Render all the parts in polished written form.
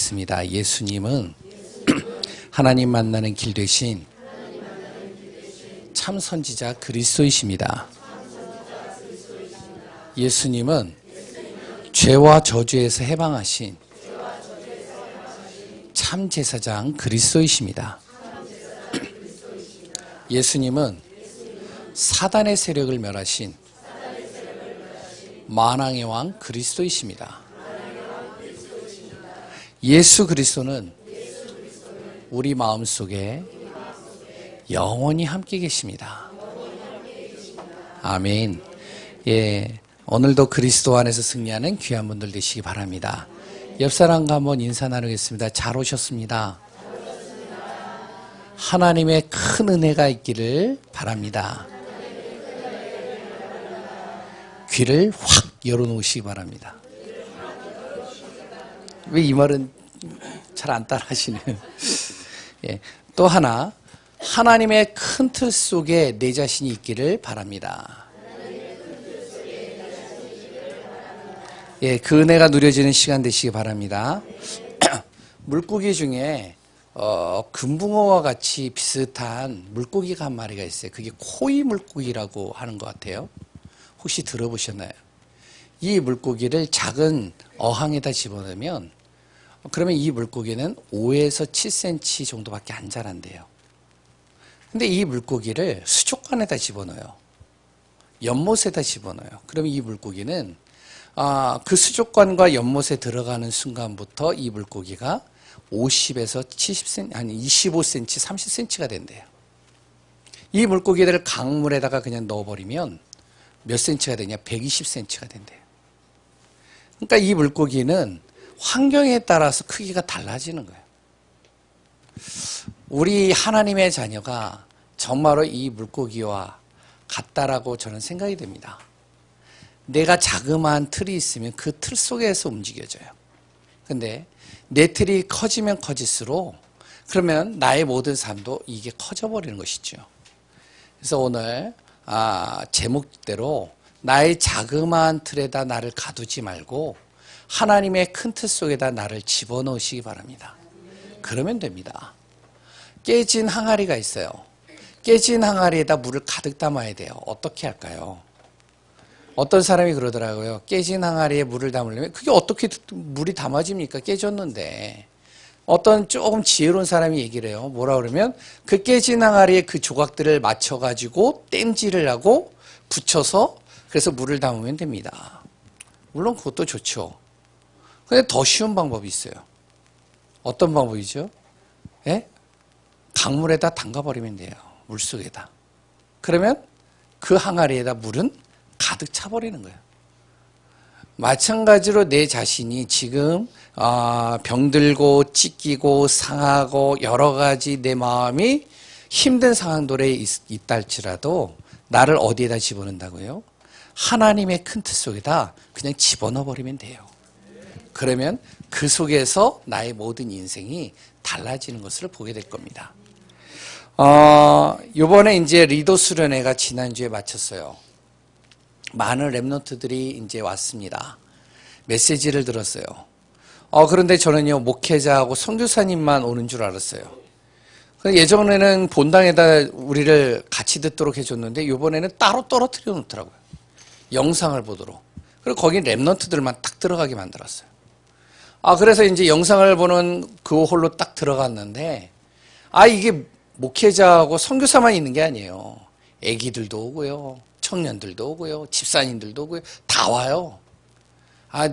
나누겠습니다. 예수님은 하나님 만나는 길 되신 참 선지자 그리스도이십니다. 예수님은 죄와 저주에서 해방하신 참 제사장 그리스도이십니다. 예수님은 사단의 세력을 멸하신 만왕의 왕 그리스도이십니다. 예수 그리스도는 우리 마음속에 영원히 함께 계십니다. 아멘. 예, 오늘도 그리스도 안에서 승리하는 귀한 분들 되시기 바랍니다. 옆 사람과 한번 인사 나누겠습니다. 잘 오셨습니다. 하나님의 큰 은혜가 있기를 바랍니다. 귀를 확 열어놓으시기 바랍니다. 왜 이 말은 잘 안 따라하시네요. 예, 또 하나, 하나님의 큰 틀 속에 내 자신이 있기를 바랍니다. 예, 그 은혜가 누려지는 시간 되시기 바랍니다. 물고기 중에 금붕어와 같이 비슷한 물고기가 한 마리가 있어요. 그게 코이 물고기라고 하는 것 같아요. 혹시 들어보셨나요? 이 물고기를 작은 어항에다 집어넣으면 그러면 이 물고기는 5에서 7cm 정도밖에 안 자란대요. 근데 이 물고기를 수족관에다 집어넣어요. 연못에다 집어넣어요. 그러면 이 물고기는 그 수족관과 연못에 들어가는 순간부터 이 물고기가 50에서 70cm, 아니 25cm, 30cm가 된대요. 이 물고기들을 강물에다가 그냥 넣어버리면 몇 cm가 되냐? 120cm가 된대요. 그러니까 이 물고기는 환경에 따라서 크기가 달라지는 거예요. 우리 하나님의 자녀가 정말로 이 물고기와 같다라고 저는 생각이 됩니다. 내가 자그마한 틀이 있으면 그 틀 속에서 움직여져요. 근데 내 틀이 커지면 커질수록 그러면 나의 모든 삶도 이게 커져버리는 것이죠. 그래서 오늘 제목대로 나의 자그마한 틀에다 나를 가두지 말고 하나님의 큰 틀 속에다 나를 집어넣으시기 바랍니다. 그러면 됩니다. 깨진 항아리가 있어요. 깨진 항아리에다 물을 가득 담아야 돼요. 어떻게 할까요? 어떤 사람이 그러더라고요. 깨진 항아리에 물을 담으려면 그게 어떻게 물이 담아집니까? 깨졌는데. 어떤 조금 지혜로운 사람이 얘기를 해요. 뭐라 그러면 그 깨진 항아리에 그 조각들을 맞춰가지고 땜질을 하고 붙여서 그래서 물을 담으면 됩니다. 물론 그것도 좋죠. 근데 더 쉬운 방법이 있어요. 어떤 방법이죠? 예? 강물에다 담가버리면 돼요. 물속에다. 그러면 그 항아리에다 물은 가득 차버리는 거예요. 마찬가지로 내 자신이 지금 병들고 찢기고 상하고 여러 가지 내 마음이 힘든 상황들에 있다 할지라도 나를 어디에다 집어넣는다고요? 하나님의 큰 틀 속에다 그냥 집어넣어 버리면 돼요. 그러면 그 속에서 나의 모든 인생이 달라지는 것을 보게 될 겁니다. 요번에 이제 리더 수련회가 지난주에 마쳤어요. 많은 랩런트들이 이제 왔습니다. 메시지를 들었어요. 그런데 저는요, 목회자하고 선교사님만 오는 줄 알았어요. 예전에는 본당에다 우리를 같이 듣도록 해줬는데, 요번에는 따로 떨어뜨려 놓더라고요. 영상을 보도록. 그리고 거기 랩런트들만 딱 들어가게 만들었어요. 그래서 이제 영상을 보는 그 홀로 딱 들어갔는데, 이게 목회자하고 선교사만 있는 게 아니에요. 애기들도 오고요. 청년들도 오고요. 집사님들도 오고요. 다 와요.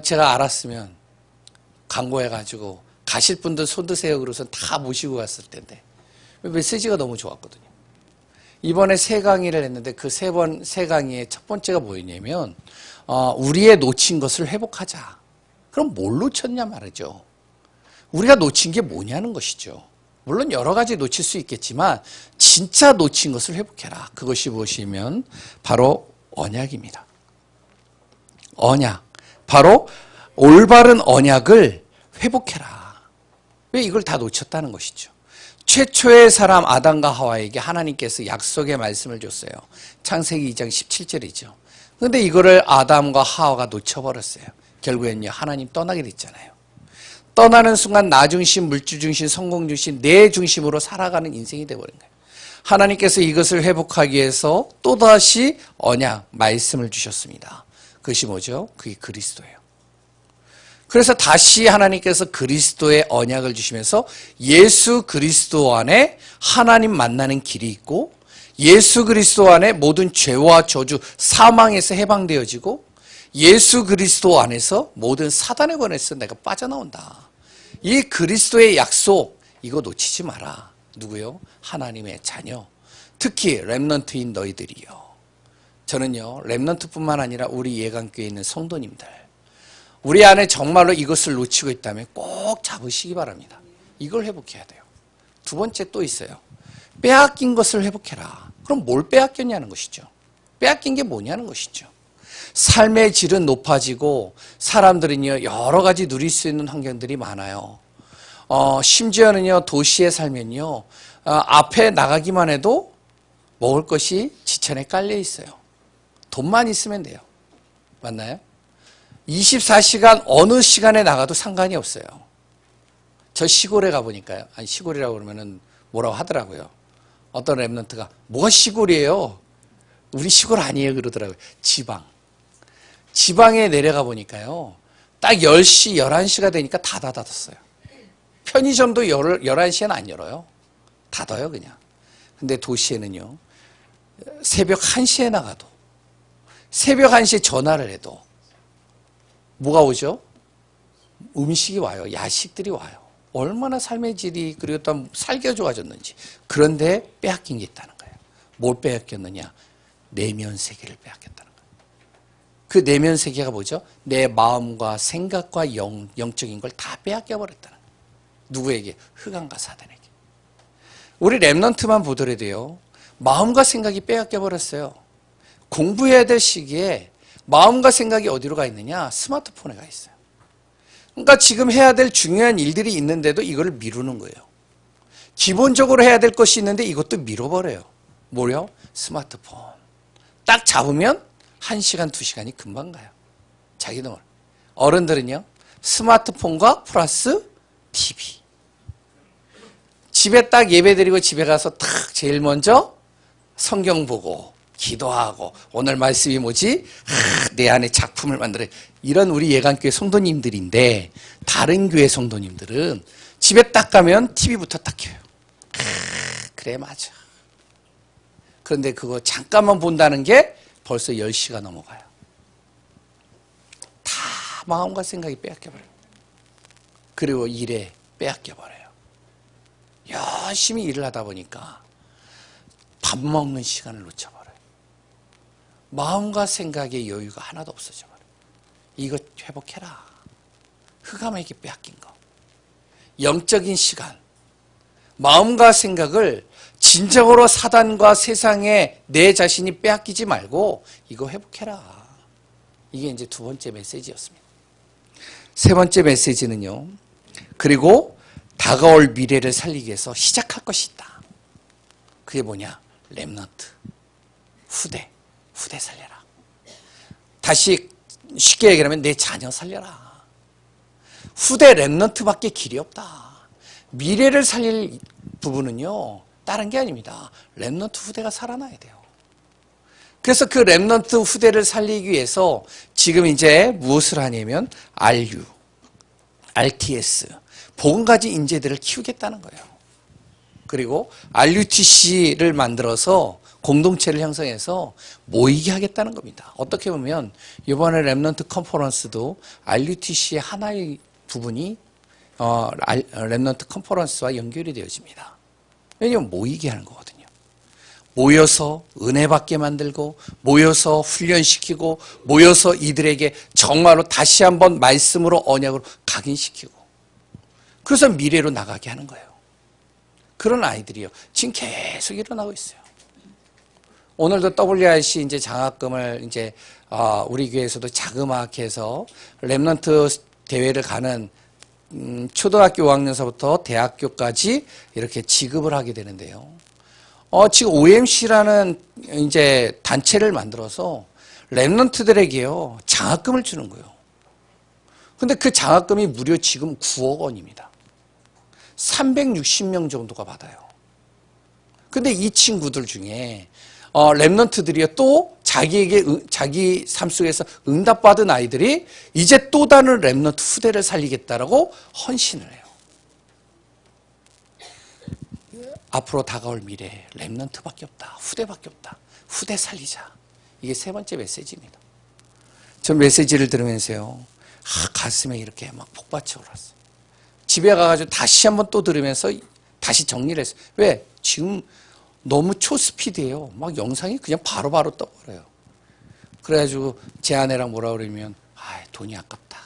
제가 알았으면 광고해가지고 가실 분들 손 드세요. 그러고서 다 모시고 갔을 텐데. 메시지가 너무 좋았거든요. 이번에 세 강의를 했는데 그 세 강의의 첫 번째가 뭐였냐면 우리의 놓친 것을 회복하자. 그럼 뭘 놓쳤냐 말이죠. 우리가 놓친 게 뭐냐는 것이죠. 물론 여러 가지 놓칠 수 있겠지만 진짜 놓친 것을 회복해라. 그것이 무엇이면 바로 언약입니다. 언약. 바로 올바른 언약을 회복해라. 왜 이걸 다 놓쳤다는 것이죠. 최초의 사람 아담과 하와에게 하나님께서 약속의 말씀을 줬어요. 창세기 2장 17절이죠. 그런데 이거를 아담과 하와가 놓쳐버렸어요. 결국엔요, 하나님 떠나게 됐잖아요. 떠나는 순간 나 중심, 물질 중심, 성공 중심, 내 중심으로 살아가는 인생이 되어버린 거예요. 하나님께서 이것을 회복하기 위해서 또다시 언약, 말씀을 주셨습니다. 그것이 뭐죠? 그게 그리스도예요. 그래서 다시 하나님께서 그리스도의 언약을 주시면서 예수 그리스도 안에 하나님 만나는 길이 있고 예수 그리스도 안에 모든 죄와 저주, 사망에서 해방되어지고 예수 그리스도 안에서 모든 사단의 권에서 내가 빠져나온다. 이 그리스도의 약속, 이거 놓치지 마라. 누구요? 하나님의 자녀. 특히 렘넌트인 너희들이요. 저는요, 렘넌트뿐만 아니라 우리 예강교회에 있는 성도님들, 우리 안에 정말로 이것을 놓치고 있다면 꼭 잡으시기 바랍니다. 이걸 회복해야 돼요. 두 번째 또 있어요. 빼앗긴 것을 회복해라. 그럼 뭘 빼앗겼냐는 것이죠. 빼앗긴 게 뭐냐는 것이죠. 삶의 질은 높아지고 사람들은요, 여러 가지 누릴 수 있는 환경들이 많아요. 심지어는요, 도시에 살면요, 앞에 나가기만 해도 먹을 것이 지천에 깔려 있어요. 돈만 있으면 돼요. 맞나요? 24시간 어느 시간에 나가도 상관이 없어요. 저 시골에 가보니까요. 아니, 시골이라고 그러면은 뭐라고 하더라고요. 어떤 랩런트가, 뭐가 시골이에요? 우리 시골 아니에요. 그러더라고요. 지방에 내려가 보니까요. 딱 10시, 11시가 되니까 다 닫았어요. 편의점도 11시에는 안 열어요. 닫아요, 그냥. 근데 도시에는요, 새벽 1시에 나가도, 새벽 1시에 전화를 해도, 뭐가 오죠? 음식이 와요. 야식들이 와요. 얼마나 삶의 질이, 그리고 또 살기가 좋아졌는지. 그런데 빼앗긴 게 있다는 거예요. 뭘 빼앗겼느냐? 내면 세계를 빼앗겼다는 거예요. 그 내면 세계가 뭐죠? 내 마음과 생각과 영적인 걸 다 빼앗겨 버렸다는 거예요. 누구에게? 흑암과 사단에게. 우리 렘넌트만 보더라도요, 마음과 생각이 빼앗겨 버렸어요. 공부해야 될 시기에 마음과 생각이 어디로 가 있느냐? 스마트폰에 가 있어요. 그러니까 지금 해야 될 중요한 일들이 있는데도 이걸 미루는 거예요. 기본적으로 해야 될 것이 있는데 이것도 미뤄버려요. 뭐요? 스마트폰. 딱 잡으면 1시간, 2시간이 금방 가요. 자기도 모르. 어른들은요, 스마트폰과 플러스 TV. 집에 딱 예배 드리고 집에 가서 딱 제일 먼저 성경 보고 기도하고 오늘 말씀이 뭐지? 내 안에 작품을 만들어. 이런 우리 예강교회 성도님들인데 다른 교회 성도님들은 집에 딱 가면 TV부터 딱 켜요. 그래 맞아. 그런데 그거 잠깐만 본다는 게 벌써 10시가 넘어가요. 다 마음과 생각이 빼앗겨버려요. 그리고 일에 빼앗겨버려요. 열심히 일을 하다 보니까 밥 먹는 시간을 놓쳐버려요. 마음과 생각의 여유가 하나도 없어져버려요. 이거 회복해라. 흑암에게 빼앗긴 거. 영적인 시간, 마음과 생각을 진정으로 사단과 세상에 내 자신이 빼앗기지 말고 이거 회복해라. 이게 이제 두 번째 메시지였습니다. 세 번째 메시지는요. 그리고 다가올 미래를 살리기 위해서 시작할 것이 있다. 그게 뭐냐? 렘넌트. 후대 살려라. 다시 쉽게 얘기하면 내 자녀 살려라. 후대 렘넌트밖에 길이 없다. 미래를 살릴 부분은요. 다른 게 아닙니다. 렘넌트 후대가 살아나야 돼요. 그래서 그 렘넌트 후대를 살리기 위해서 지금 이제 무엇을 하냐면 RU, RTS, 복음가진 인재들을 키우겠다는 거예요. 그리고 RUTC를 만들어서 공동체를 형성해서 모이게 하겠다는 겁니다. 어떻게 보면 이번에 렘넌트 컨퍼런스도 RUTC의 하나의 부분이 렘넌트 컨퍼런스와 연결이 되어집니다. 왜냐하면 모이게 하는 거거든요. 모여서 은혜 받게 만들고 모여서 훈련시키고 모여서 이들에게 정말로 다시 한번 말씀으로 언약으로 각인시키고 그래서 미래로 나가게 하는 거예요. 그런 아이들이요. 지금 계속 일어나고 있어요. 오늘도 WRC 이제 장학금을 이제 우리 교회에서도 자그마하게 해서 렘넌트 대회를 가는 초등학교 5학년서부터 대학교까지 이렇게 지급을 하게 되는데요. 지금 OMC라는 이제 단체를 만들어서 렘넌트들에게요 장학금을 주는 거예요. 근데 그 장학금이 무려 지금 9억 원입니다. 360명 정도가 받아요. 근데 이 친구들 중에 랩런트들이요, 또 자기 삶 속에서 응답받은 아이들이 이제 또 다른 랩런트 후대를 살리겠다라고 헌신을 해요. 앞으로 다가올 미래에 랩런트밖에 없다. 후대밖에 없다. 후대 살리자. 이게 세 번째 메시지입니다. 전 메시지를 들으면서요, 가슴에 이렇게 막 폭받쳐 올랐어요. 집에 가가지고 다시 한번 또 들으면서 다시 정리를 했어요. 왜? 지금 너무 초스피드예요. 막 영상이 그냥 바로바로 떠버려요. 그래가지고 제 아내랑 뭐라 그러면, 돈이 아깝다.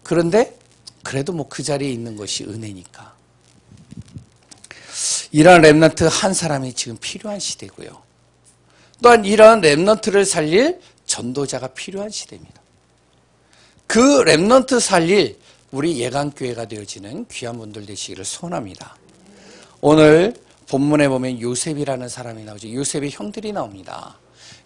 그런데 그래도 뭐 그 자리에 있는 것이 은혜니까. 이런 랩런트 한 사람이 지금 필요한 시대고요. 또한 이런 랩런트를 살릴 전도자가 필요한 시대입니다. 그 랩런트 살릴 우리 예강교회가 되어지는 귀한 분들 되시기를 소원합니다. 오늘 본문에 보면 요셉이라는 사람이 나오죠. 요셉의 형들이 나옵니다.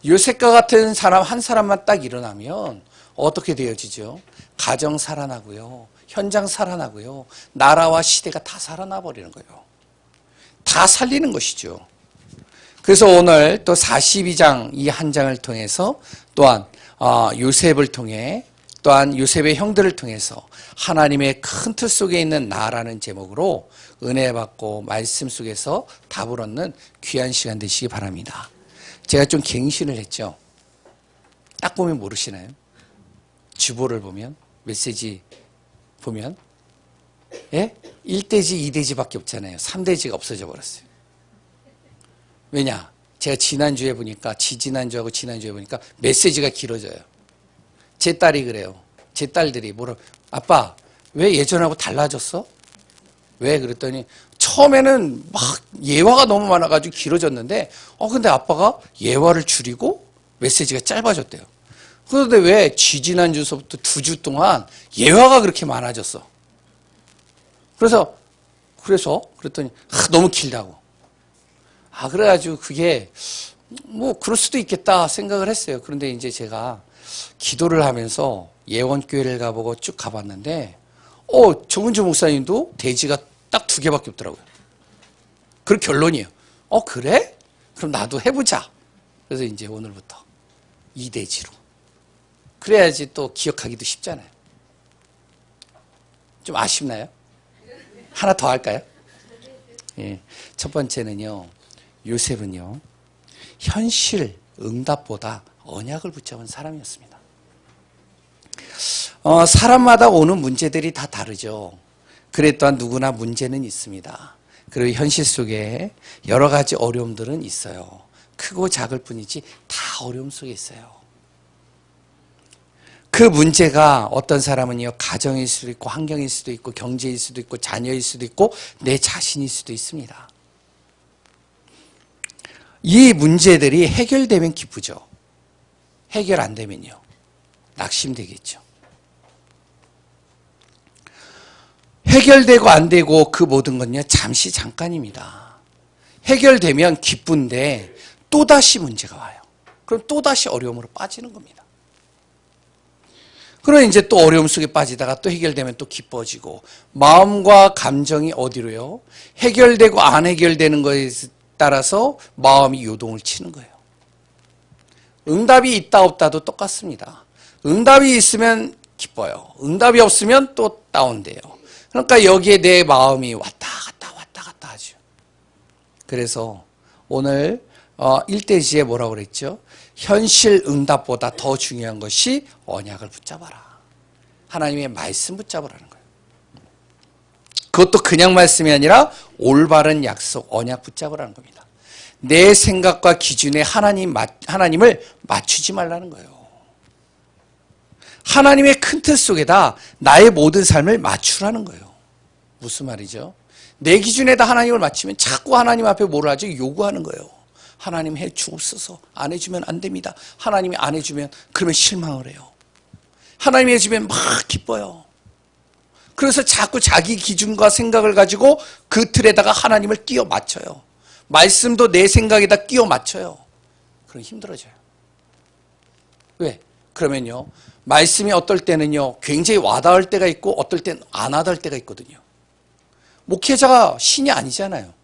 요셉과 같은 사람 한 사람만 딱 일어나면 어떻게 되어지죠? 가정 살아나고요. 현장 살아나고요. 나라와 시대가 다 살아나 버리는 거예요. 다 살리는 것이죠. 그래서 오늘 또 42장 이 한 장을 통해서 또한 요셉을 통해 또한 요셉의 형들을 통해서 하나님의 큰 틀 속에 있는 나라는 제목으로 은혜 받고 말씀 속에서 답을 얻는 귀한 시간 되시기 바랍니다. 제가 좀 갱신을 했죠. 딱 보면 모르시나요? 주보를 보면 메시지 보면 1대지 2대지밖에 없잖아요. 3대지가 없어져 버렸어요. 왜냐? 제가 지난주에 보니까 지난주하고 지난주에 보니까 메시지가 길어져요. 제 딸이 그래요. 제 딸들이 아빠 왜 예전하고 달라졌어? 왜? 그랬더니 처음에는 막 예화가 너무 많아가지고 길어졌는데 근데 아빠가 예화를 줄이고 메시지가 짧아졌대요. 그런데 왜 지난주서부터 2주 동안 예화가 그렇게 많아졌어? 그래서 그랬더니 너무 길다고. 그래가지고 그게 뭐 그럴 수도 있겠다 생각을 했어요. 그런데 이제 제가 기도를 하면서 예원교회를 가보고 쭉 가봤는데 정은주 목사님도 대지가 딱 2개밖에 없더라고요. 그 결론이에요. 그래? 그럼 나도 해보자. 그래서 이제 오늘부터 2대지로. 그래야지 또 기억하기도 쉽잖아요. 좀 아쉽나요? 하나 더 할까요? 예. 첫 번째는요, 요셉은요, 현실 응답보다 언약을 붙잡은 사람이었습니다. 사람마다 오는 문제들이 다 다르죠. 그래 또한 누구나 문제는 있습니다. 그리고 현실 속에 여러 가지 어려움들은 있어요. 크고 작을 뿐이지 다 어려움 속에 있어요. 그 문제가 어떤 사람은요, 가정일 수도 있고 환경일 수도 있고 경제일 수도 있고 자녀일 수도 있고 내 자신일 수도 있습니다. 이 문제들이 해결되면 기쁘죠. 해결 안 되면요, 낙심되겠죠. 해결되고 안 되고 그 모든 건요, 잠시 잠깐입니다. 해결되면 기쁜데 또다시 문제가 와요. 그럼 또다시 어려움으로 빠지는 겁니다. 그럼 이제 또 어려움 속에 빠지다가 또 해결되면 또 기뻐지고, 마음과 감정이 어디로요? 해결되고 안 해결되는 것에 따라서 마음이 요동을 치는 거예요. 응답이 있다 없다도 똑같습니다. 응답이 있으면 기뻐요. 응답이 없으면 또 다운돼요. 그러니까 여기에 내 마음이 왔다 갔다 하죠. 그래서 오늘 1대지에 뭐라고 그랬죠? 현실 응답보다 더 중요한 것이 언약을 붙잡아라. 하나님의 말씀 붙잡으라는 거예요. 그것도 그냥 말씀이 아니라 올바른 약속, 언약 붙잡으라는 겁니다. 내 생각과 기준에 하나님을 맞추지 말라는 거예요. 하나님의 큰 틀 속에다 나의 모든 삶을 맞추라는 거예요. 무슨 말이죠? 내 기준에다 하나님을 맞추면 자꾸 하나님 앞에 뭘 하죠? 요구하는 거예요. 하나님 해 주옵소서. 안 해주면 안 됩니다. 하나님이 안 해주면 그러면 실망을 해요. 하나님이 해주면 막 기뻐요. 그래서 자꾸 자기 기준과 생각을 가지고 그 틀에다가 하나님을 끼워 맞춰요. 말씀도 내 생각에다 끼워 맞춰요. 그럼 힘들어져요. 왜? 그러면요, 말씀이 어떨 때는요, 굉장히 와닿을 때가 있고 어떨 때는 안 와닿을 때가 있거든요. 목회자가 신이 아니잖아요.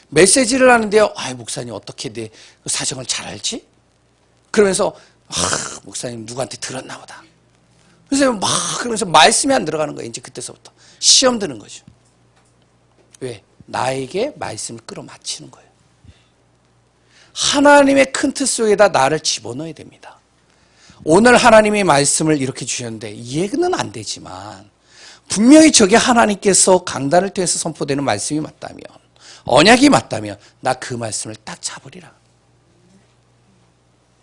메시지를 하는데요, 목사님 어떻게 내 사정을 잘 알지? 그러면서 목사님 누구한테 들었나 보다. 그래서 막 그러면서 말씀이 안 들어가는 거예요. 이제 그때서부터 시험 드는 거죠. 왜? 나에게 말씀을 끌어맞히는 거예요. 하나님의 큰 틀 속에다 나를 집어넣어야 됩니다. 오늘 하나님의 말씀을 이렇게 주셨는데 이해는 안 되지만 분명히 저게 하나님께서 강단을 통해서 선포되는 말씀이 맞다면, 언약이 맞다면 나 그 말씀을 딱 잡으리라.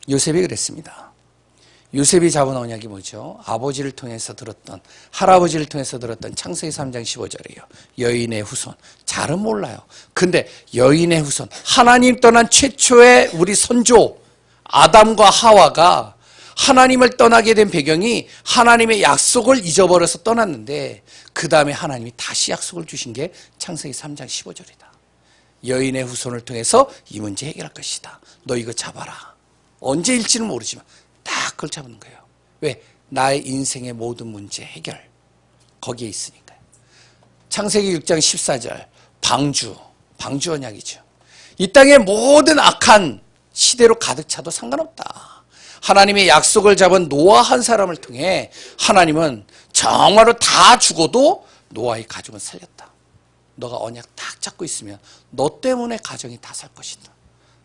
요셉이 그랬습니다. 요셉이 잡은 언약이 뭐죠? 아버지를 통해서 들었던, 할아버지를 통해서 들었던 창세기 3장 15절이에요. 여인의 후손. 잘은 몰라요. 근데 여인의 후손, 하나님 떠난 최초의 우리 선조 아담과 하와가 하나님을 떠나게 된 배경이 하나님의 약속을 잊어버려서 떠났는데 그 다음에 하나님이 다시 약속을 주신 게 창세기 3장 15절이다. 여인의 후손을 통해서 이 문제 해결할 것이다. 너 이거 잡아라. 언제일지는 모르지만 딱 그걸 잡는 거예요. 왜? 나의 인생의 모든 문제 해결 거기에 있으니까요. 창세기 6장 14절 방주 언약이죠. 이 땅의 모든 악한 시대로 가득 차도 상관없다. 하나님의 약속을 잡은 노아 한 사람을 통해 하나님은 정말로 다 죽어도 노아의 가족은 살렸다. 너가 언약 딱 잡고 있으면 너 때문에 가정이 다 살 것이다.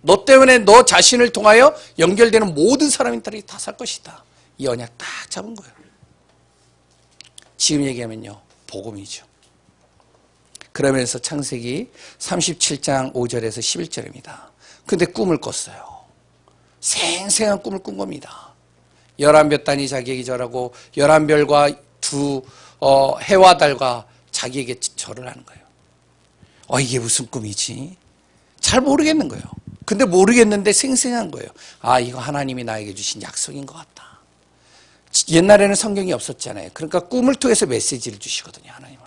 너 때문에 너 자신을 통하여 연결되는 모든 사람들이 다 살 것이다. 이 언약 딱 잡은 거예요. 지금 얘기하면요, 복음이죠. 그러면서 창세기 37장 5절에서 11절입니다. 근데 꿈을 꿨어요. 생생한 꿈을 꾼 겁니다. 11볕단이 자기에게 절하고 11별과 두 해와 달과 자기에게 절을 하는 거예요. 이게 무슨 꿈이지? 잘 모르겠는 거예요. 근데 모르겠는데 생생한 거예요. 이거 하나님이 나에게 주신 약속인 것 같다. 옛날에는 성경이 없었잖아요. 그러니까 꿈을 통해서 메시지를 주시거든요, 하나님은.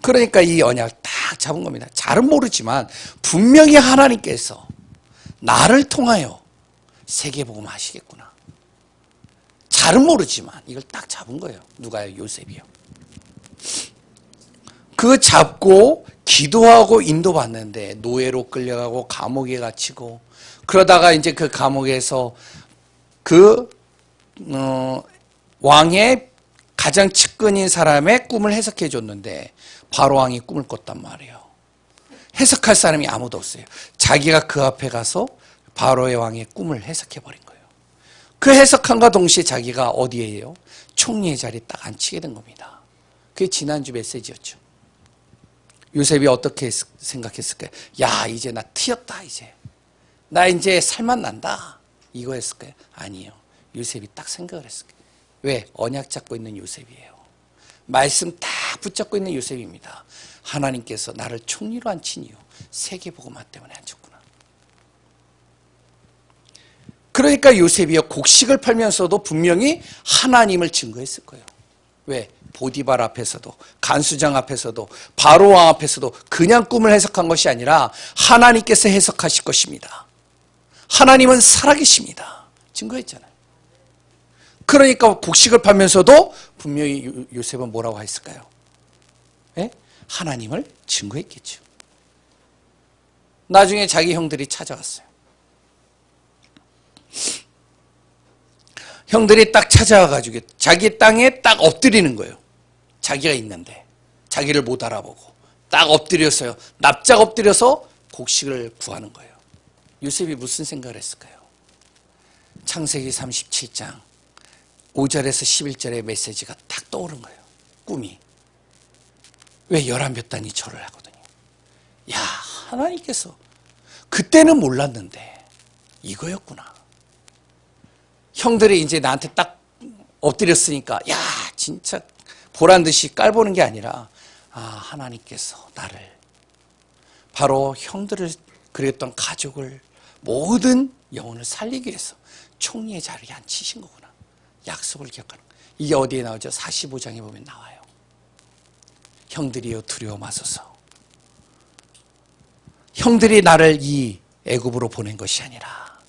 그러니까 이 언약을 딱 잡은 겁니다. 잘은 모르지만 분명히 하나님께서 나를 통하여 세계복음 하시겠구나. 잘은 모르지만 이걸 딱 잡은 거예요. 누가요? 요셉이요. 그 잡고 기도하고 인도받는데 노예로 끌려가고 감옥에 갇히고 그러다가 이제 그 감옥에서 그 왕의 가장 측근인 사람의 꿈을 해석해 줬는데 바로 왕이 꿈을 꿨단 말이에요. 해석할 사람이 아무도 없어요. 자기가 그 앞에 가서 바로의 왕의 꿈을 해석해 버린 거예요. 그 해석함과 동시에 자기가 어디에요? 총리의 자리에 딱 앉히게 된 겁니다. 그게 지난주 메시지였죠. 요셉이 어떻게 생각했을까요? 야, 이제 나 트였다, 이제. 나 이제 살만 난다. 이거 했을까요? 아니에요. 요셉이 딱 생각을 했을 거예요. 왜? 언약 잡고 있는 요셉이에요. 말씀 딱 붙잡고 있는 요셉입니다. 하나님께서 나를 총리로 앉힌 이유, 세계복음화 때문에 앉혔구나. 그러니까 요셉이요, 곡식을 팔면서도 분명히 하나님을 증거했을 거예요. 왜? 보디발 앞에서도, 간수장 앞에서도, 바로 왕 앞에서도 그냥 꿈을 해석한 것이 아니라 하나님께서 해석하실 것입니다. 하나님은 살아계십니다. 증거했잖아요. 그러니까 곡식을 팔면서도 분명히 요셉은 뭐라고 했을까요? 예? 하나님을 증거했겠죠. 나중에 자기 형들이 찾아갔어요. 형들이 딱 찾아와가지고 자기 땅에 딱 엎드리는 거예요. 자기가 있는데 자기를 못 알아보고 딱 엎드렸어요. 납작 엎드려서 곡식을 구하는 거예요. 요셉이 무슨 생각을 했을까요? 창세기 37장 5절에서 11절의 메시지가 딱 떠오른 거예요. 꿈이. 왜 11볕단이 절을 하거든요. 야, 하나님께서 그때는 몰랐는데 이거였구나. 형들이 이제 나한테 딱 엎드렸으니까 야, 진짜 보란 듯이 깔보는 게 아니라 하나님께서 나를 바로 형들을 그랬던 가족을 모든 영혼을 살리기 위해서 총리의 자리에 앉히신 거구나. 약속을 기억하는 거예요. 이게 어디에 나오죠? 45장에 보면 나와요. 형들이여 두려워 마소서. 형들이 나를 이 애굽으로 보낸 것이 아니라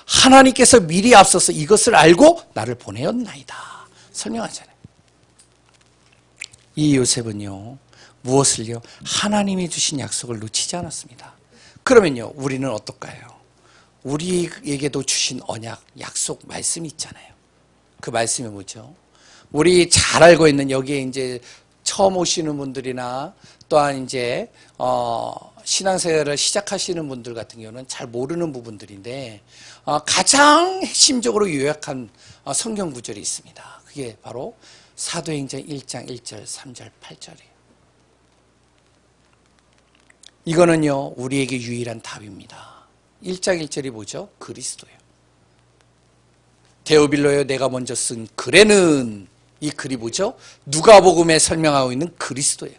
하나님께서 미리 앞서서 이것을 알고 나를 보내었나이다 설명하잖아요. 이 요셉은요, 무엇을요? 하나님이 주신 약속을 놓치지 않았습니다. 그러면요, 우리는 어떨까요? 우리에게도 주신 언약, 약속, 말씀이 있잖아요. 그 말씀이 뭐죠? 우리 잘 알고 있는, 여기에 이제 처음 오시는 분들이나 또한 이제 신앙생활을 시작하시는 분들 같은 경우는 잘 모르는 부분들인데, 가장 핵심적으로 요약한 성경 구절이 있습니다. 그게 바로 사도행전 1장 1절, 3절, 8절이에요. 이거는요, 우리에게 유일한 답입니다. 1장 1절이 뭐죠? 그리스도예요. 데오빌로여, 내가 먼저 쓴 글에는, 이 글이 뭐죠? 누가복음에 설명하고 있는 그리스도예요.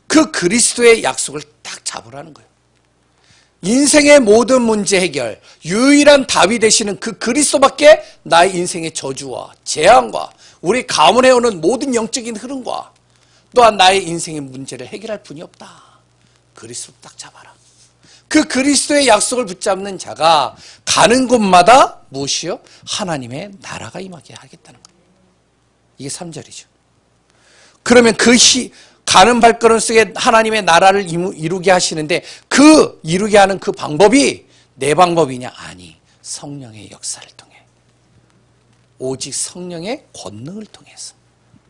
그 그리스도의 약속을 딱 잡으라는 거예요. 인생의 모든 문제 해결, 유일한 답이 되시는 그 그리스도밖에 나의 인생의 저주와 재앙과 우리 가문해오는 모든 영적인 흐름과 또한 나의 인생의 문제를 해결할 분이 없다. 그리스도 딱 잡아라. 그 그리스도의 약속을 붙잡는 자가 가는 곳마다 무엇이요? 하나님의 나라가 임하게 하겠다는 거예요. 이게 3절이죠. 그러면 가는 발걸음 속에 하나님의 나라를 이루게 하시는데, 그 이루게 하는 그 방법이 내 방법이냐? 아니, 성령의 역사를 통해, 오직 성령의 권능을 통해서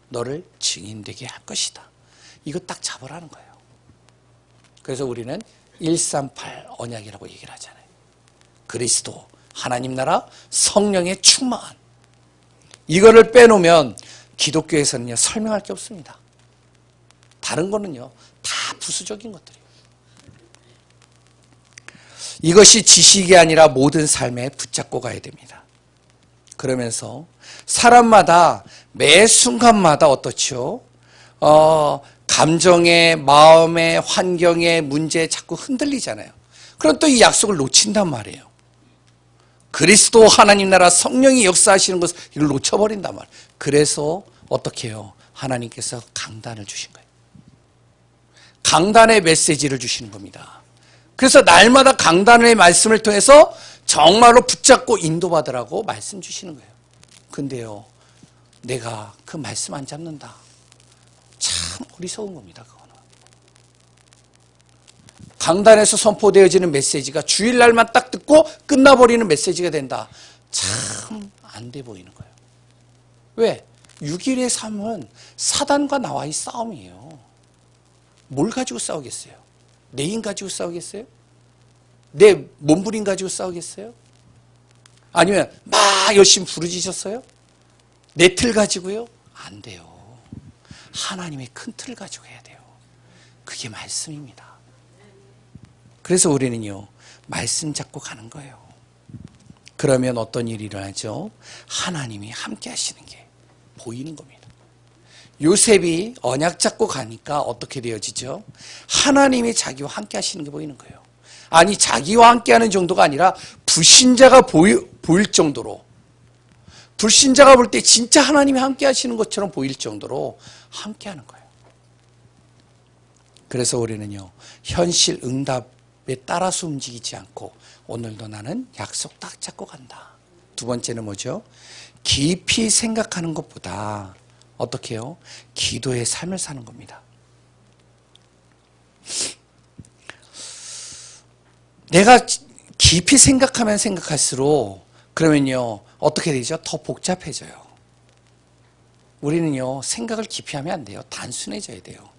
너를 증인되게 할 것이다. 이거 딱 잡으라는 거예요. 그래서 우리는 138 언약이라고 얘기를 하잖아요. 그리스도, 하나님 나라, 성령의 충만. 이거를 빼놓으면 기독교에서는요, 설명할 게 없습니다. 다른 거는요, 다 부수적인 것들이에요. 이것이 지식이 아니라 모든 삶에 붙잡고 가야 됩니다. 그러면서 사람마다 매 순간마다 어떻죠? 감정의, 마음의, 환경의 문제에 자꾸 흔들리잖아요. 그럼 또 이 약속을 놓친단 말이에요. 그리스도, 하나님 나라, 성령이 역사하시는 것을 이걸 놓쳐버린단 말이에요. 그래서 어떻게 해요? 하나님께서 강단을 주신 거예요. 강단의 메시지를 주시는 겁니다. 그래서 날마다 강단의 말씀을 통해서 정말로 붙잡고 인도받으라고 말씀 주시는 거예요. 근데요, 내가 그 말씀 안 잡는다. 참 어리석은 겁니다. 그거는. 강단에서 선포되어지는 메시지가 주일날만 딱 듣고 끝나버리는 메시지가 된다. 참 안 돼 보이는 거예요. 왜? 6일의 삶은 사단과 나와의 싸움이에요. 뭘 가지고 싸우겠어요? 내 힘 가지고 싸우겠어요? 내 몸부림 가지고 싸우겠어요? 아니면 막 열심히 부르짖었어요? 내 틀 가지고요? 안 돼요. 하나님의 큰 틀을 가지고 해야 돼요. 그게 말씀입니다. 그래서 우리는요, 말씀 잡고 가는 거예요. 그러면 어떤 일이 일어나죠? 하나님이 함께 하시는 게 보이는 겁니다. 요셉이 언약 잡고 가니까 어떻게 되어지죠? 하나님이 자기와 함께 하시는 게 보이는 거예요. 아니, 자기와 함께 하는 정도가 아니라 불신자가 보일 정도로, 불신자가 볼 때 진짜 하나님이 함께 하시는 것처럼 보일 정도로 함께 하는 거예요. 그래서 우리는요, 현실 응답에 따라서 움직이지 않고 오늘도 나는 약속 딱 잡고 간다. 두 번째는 뭐죠? 깊이 생각하는 것보다 어떻게 해요? 기도의 삶을 사는 겁니다. 내가 깊이 생각하면 생각할수록 그러면요, 어떻게 되죠? 더 복잡해져요. 우리는요, 생각을 깊이 하면 안 돼요. 단순해져야 돼요.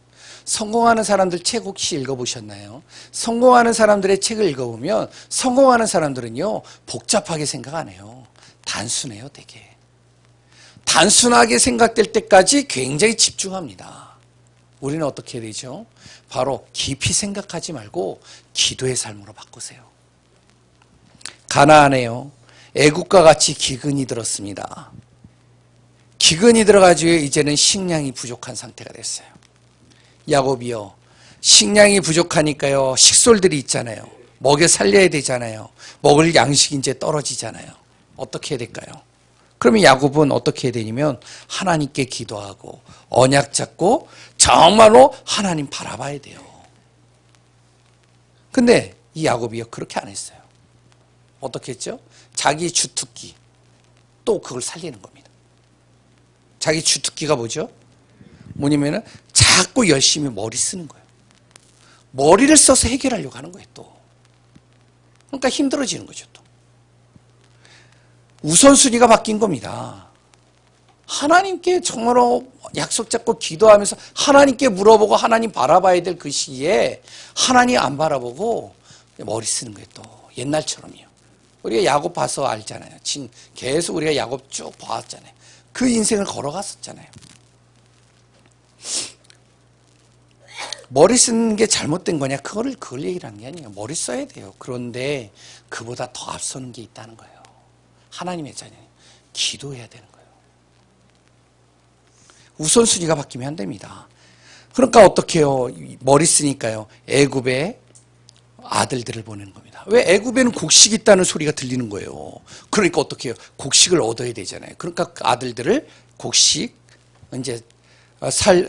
성공하는 사람들 책 혹시 읽어보셨나요? 성공하는 사람들의 책을 읽어보면 성공하는 사람들은요, 복잡하게 생각 안 해요. 단순해요, 되게. 단순하게 생각될 때까지 굉장히 집중합니다. 우리는 어떻게 해야 되죠? 바로 깊이 생각하지 말고 기도의 삶으로 바꾸세요. 가나안에요, 애국과 같이 기근이 들었습니다. 기근이 들어가지고 이제는 식량이 부족한 상태가 됐어요. 야곱이요, 식량이 부족하니까요, 식솔들이 있잖아요. 먹여 살려야 되잖아요. 먹을 양식이 이제 떨어지잖아요. 어떻게 해야 될까요? 그러면 야곱은 어떻게 해야 되냐면 하나님께 기도하고 언약 잡고 정말로 하나님 바라봐야 돼요. 근데 이 야곱이요, 그렇게 안 했어요. 어떻게 했죠? 자기 주특기 또 그걸 살리는 겁니다. 자기 주특기가 뭐죠? 뭐냐면은 자꾸 열심히 머리 쓰는 거예요. 머리를 써서 해결하려고 하는 거예요, 또. 그러니까 힘들어지는 거죠, 또. 우선순위가 바뀐 겁니다. 하나님께 정말로 약속 잡고 기도하면서 하나님께 물어보고 하나님 바라봐야 될 그 시기에 하나님 안 바라보고 머리 쓰는 거예요, 또. 옛날처럼요. 우리가 야곱 봐서 알잖아요. 계속 우리가 야곱 쭉 봐왔잖아요. 그 인생을 걸어갔었잖아요. 머리 쓰는 게 잘못된 거냐? 그걸 얘기를 하는 게 아니에요. 머리 써야 돼요. 그런데 그보다 더 앞서는 게 있다는 거예요. 하나님의 자녀. 기도해야 되는 거예요. 우선순위가 바뀌면 안 됩니다. 그러니까 어떻게 해요? 머리 쓰니까요. 애굽에 아들들을 보내는 겁니다. 왜 애굽에는 곡식이 있다는 소리가 들리는 거예요. 그러니까 어떻게 해요? 곡식을 얻어야 되잖아요. 그러니까 그 아들들을 곡식 이제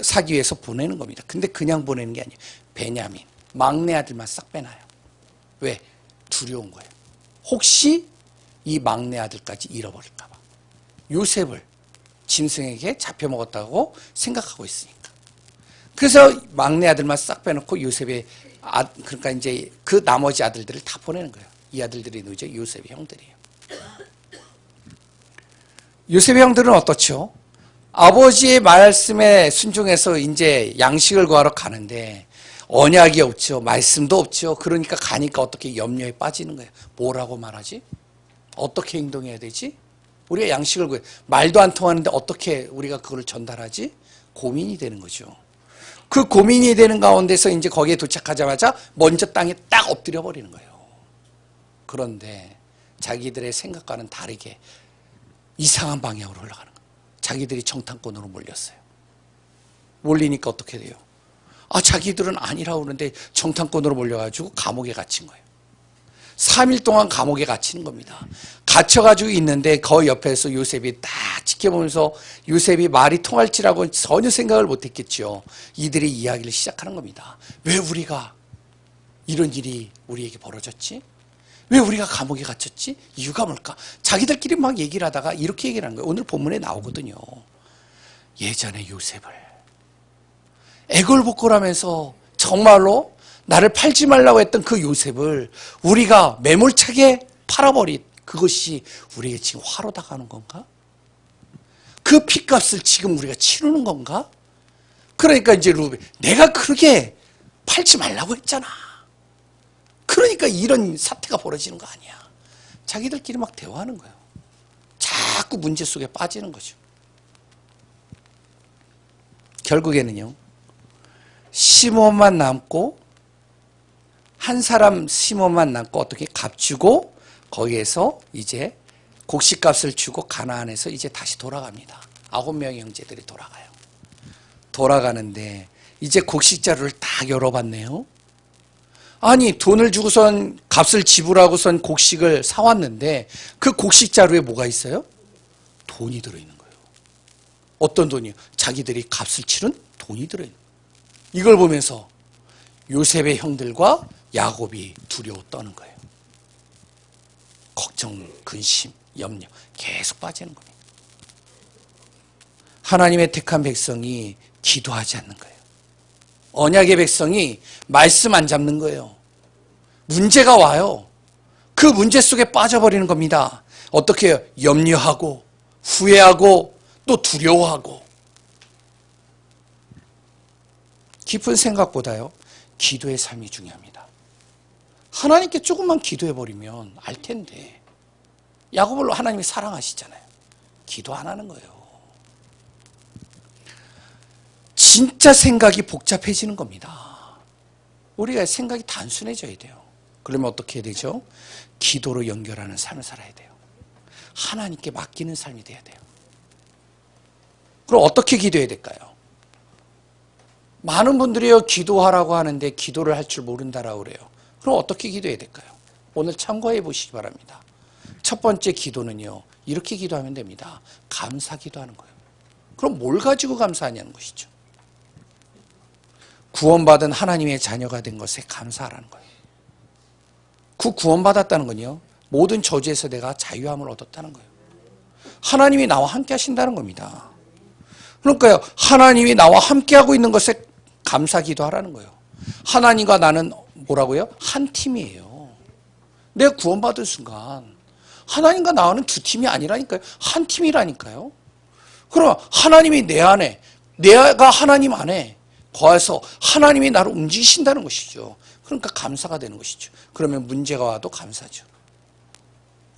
사기 위해서 보내는 겁니다. 근데 그냥 보내는 게 아니에요. 베냐민 막내 아들만 싹 빼놔요. 왜? 두려운 거예요. 혹시 이 막내 아들까지 잃어버릴까 봐. 요셉을 짐승에게 잡혀먹었다고 생각하고 있으니까. 그래서 막내 아들만 싹 빼놓고 요셉의 그러니까 이제 그 나머지 아들들을 다 보내는 거예요. 이 아들들이 누구죠? 요셉의 형들이에요. 요셉의 형들은 어떻죠? 아버지의 말씀에 순종해서 이제 양식을 구하러 가는데 언약이 없죠. 말씀도 없죠. 그러니까 가니까 어떻게 염려에 빠지는 거예요. 뭐라고 말하지? 어떻게 행동해야 되지? 우리가 양식을 구해. 말도 안 통하는데 어떻게 우리가 그걸 전달하지? 고민이 되는 거죠. 그 고민이 되는 가운데서 이제 거기에 도착하자마자 먼저 땅에 딱 엎드려 버리는 거예요. 그런데 자기들의 생각과는 다르게 이상한 방향으로 흘러가는 거예요. 자기들이 정탐꾼으로 몰렸어요. 몰리니까 어떻게 돼요? 자기들은 아니라고 그러는데 정탐꾼으로 몰려가지고 감옥에 갇힌 거예요. 3일 동안 감옥에 갇히는 겁니다. 갇혀가지고 있는데 그 옆에서 요셉이 딱 지켜보면서 요셉이 말이 통할지라고 전혀 생각을 못했겠죠. 이들이 이야기를 시작하는 겁니다. 왜 우리가 이런 일이 우리에게 벌어졌지? 왜 우리가 감옥에 갇혔지? 이유가 뭘까? 자기들끼리 막 얘기를 하다가 이렇게 얘기를 하는 거예요. 오늘 본문에 나오거든요. 예전에 요셉을 애걸복걸하면서 정말로 나를 팔지 말라고 했던 그 요셉을 우리가 매몰차게 팔아버린 그것이 우리에게 지금 화로 다가오는 건가? 그 핏값을 지금 우리가 치르는 건가? 그러니까 이제 루벤, 내가 그렇게 팔지 말라고 했잖아. 그러니까 이런 사태가 벌어지는 거 아니야. 자기들끼리 막 대화하는 거예요. 자꾸 문제 속에 빠지는 거죠. 결국에는요, 시몬만 남고 한 사람 시몬만 남고 어떻게 값주고 거기에서 이제 곡식값을 주고 가나안에서 이제 다시 돌아갑니다. 9명의 형제들이 돌아가요. 돌아가는데 이제 곡식자루를 딱 열어봤네요. 아니 돈을 주고선 값을 지불하고선 곡식을 사왔는데 그 곡식자루에 뭐가 있어요? 돈이 들어있는 거예요. 어떤 돈이요? 자기들이 값을 치른 돈이 들어있는 거예요. 이걸 보면서 요셉의 형들과 야곱이 두려워 떠는 거예요. 걱정, 근심, 염려 계속 빠지는 겁니다. 하나님의 택한 백성이 기도하지 않는 거예요. 언약의 백성이 말씀 안 잡는 거예요. 문제가 와요. 그 문제 속에 빠져버리는 겁니다. 어떻게 해요? 염려하고 후회하고 또 두려워하고. 깊은 생각보다요, 기도의 삶이 중요합니다. 하나님께 조금만 기도해버리면 알 텐데, 야곱을 하나님이 사랑하시잖아요. 기도 안 하는 거예요. 진짜 생각이 복잡해지는 겁니다. 우리가 생각이 단순해져야 돼요. 그러면 어떻게 해야 되죠? 기도로 연결하는 삶을 살아야 돼요. 하나님께 맡기는 삶이 돼야 돼요. 그럼 어떻게 기도해야 될까요? 많은 분들이요, 기도하라고 하는데 기도를 할 줄 모른다라고 그래요. 그럼 어떻게 기도해야 될까요? 오늘 참고해 보시기 바랍니다. 첫 번째 기도는요, 이렇게 기도하면 됩니다. 감사 기도하는 거예요. 그럼 뭘 가지고 감사하냐는 것이죠. 구원받은 하나님의 자녀가 된 것에 감사하라는 거예요. 그 구원받았다는 건요, 모든 저주에서 내가 자유함을 얻었다는 거예요. 하나님이 나와 함께 하신다는 겁니다. 그러니까요, 하나님이 나와 함께 하고 있는 것에 감사 기도하라는 거예요. 하나님과 나는 뭐라고요? 한 팀이에요. 내가 구원받은 순간 하나님과 나와는 두 팀이 아니라니까요. 한 팀이라니까요. 그러면 하나님이 내 안에, 내가 하나님 안에 거해서 하나님이 나를 움직이신다는 것이죠. 그러니까 감사가 되는 것이죠. 그러면 문제가 와도 감사죠.